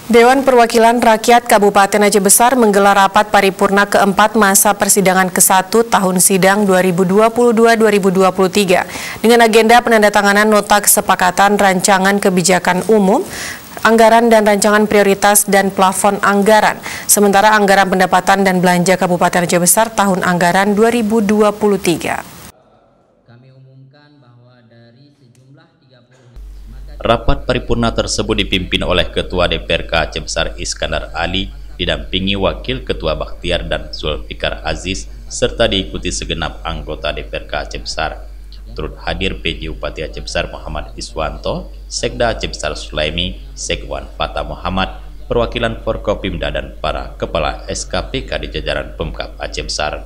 Dewan Perwakilan Rakyat Kabupaten Aceh Besar menggelar rapat paripurna keempat masa persidangan ke-1 tahun sidang 2022-2023 dengan agenda penandatanganan nota kesepakatan rancangan kebijakan umum, anggaran dan rancangan prioritas dan plafon anggaran. Sementara anggaran pendapatan dan belanja Kabupaten Aceh Besar tahun anggaran 2023. Rapat paripurna tersebut dipimpin oleh Ketua DPRK Aceh Besar Iskandar Ali, didampingi Wakil Ketua Bakhtiar dan Zulfikar Aziz, serta diikuti segenap anggota DPRK Aceh Besar. Turut hadir PJ Bupati Aceh Besar Muhammad Iswanto, Sekda Aceh Besar Sulaimi, Sekwan Fatah Muhammad, perwakilan Forkopimda dan para kepala SKPK di jajaran Pemkab Aceh Besar.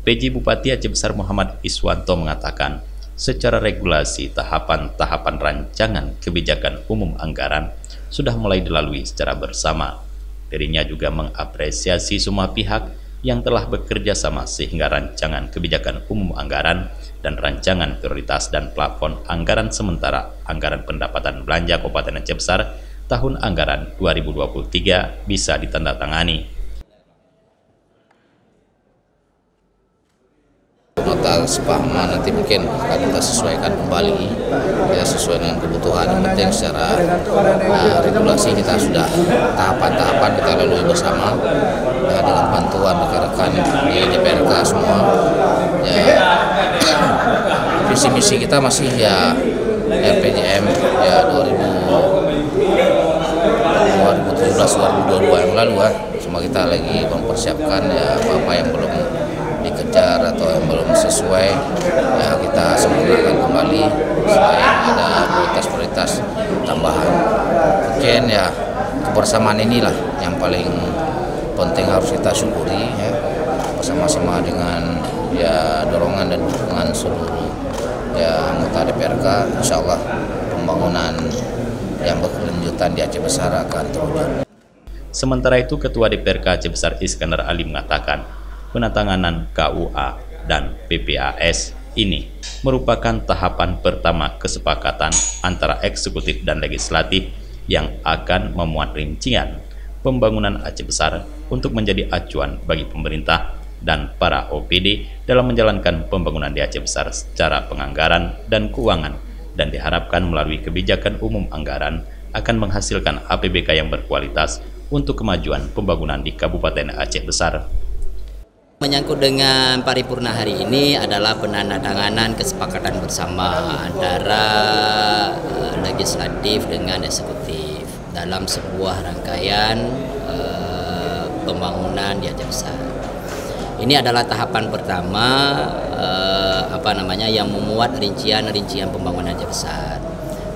PJ Bupati Aceh Besar Muhammad Iswanto mengatakan, secara regulasi tahapan-tahapan rancangan kebijakan umum anggaran sudah mulai dilalui secara bersama. Dirinya juga mengapresiasi semua pihak yang telah bekerja sama sehingga rancangan kebijakan umum anggaran dan rancangan prioritas dan plafon anggaran sementara anggaran pendapatan belanja Kabupaten Aceh Besar tahun anggaran 2023 bisa ditandatangani. Nota kesepahaman nanti mungkin akan kita sesuaikan kembali ya, sesuai dengan kebutuhan. Yang penting secara regulasi kita sudah tahapan-tahapan kita lalui bersama ya, dengan bantuan rekan-rekan di DPRK semua ya. Visi misi kita masih ya RPJM ya 2017-2022 yang lalu ya. Semua kita lagi mempersiapkan ya apa yang belum dikejar atau yang belum sesuai ya kita sempurnakan kembali selain ada prioritas-prioritas tambahan. Mungkin ya kebersamaan inilah yang paling penting harus kita syukuri ya, bersama-sama dengan ya dorongan dan dukungan seluruh ya anggota DPRK. Insya Allah pembangunan yang berkelanjutan di Aceh Besar akan terwujud. Sementara itu Ketua DPRK Aceh Besar Iskandar Ali mengatakan, penandatanganan KUA dan PPAS ini merupakan tahapan pertama kesepakatan antara eksekutif dan legislatif yang akan memuat rincian pembangunan Aceh Besar untuk menjadi acuan bagi pemerintah dan para OPD dalam menjalankan pembangunan di Aceh Besar secara penganggaran dan keuangan, dan diharapkan melalui kebijakan umum anggaran akan menghasilkan APBK yang berkualitas untuk kemajuan pembangunan di Kabupaten Aceh Besar. Menyangkut dengan paripurna hari ini adalah penandatanganan kesepakatan bersama antara legislatif dengan eksekutif dalam sebuah rangkaian pembangunan di Aceh Besar. Ini adalah tahapan pertama yang memuat rincian pembangunan Aceh Besar.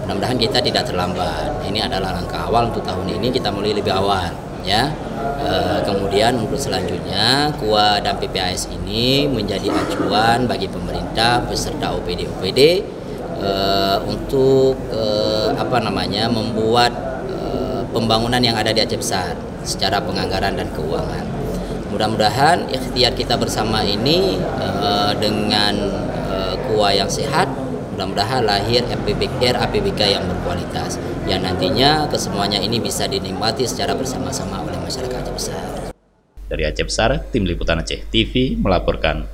Mudah-mudahan kita tidak terlambat. Ini adalah langkah awal untuk tahun ini, kita mulai lebih awal ya. Kemudian untuk selanjutnya KUA dan PPAS ini menjadi acuan bagi pemerintah beserta OPD untuk membuat pembangunan yang ada di Aceh Besar secara penganggaran dan keuangan. Mudah-mudahan ikhtiar kita bersama ini dengan KUA yang sehat, mudah-mudahan lahir APBK yang berkualitas yang nantinya kesemuanya ini bisa dinikmati secara bersama-sama oleh masyarakat Aceh Besar. Dari Aceh Besar, Tim Liputan Aceh TV melaporkan.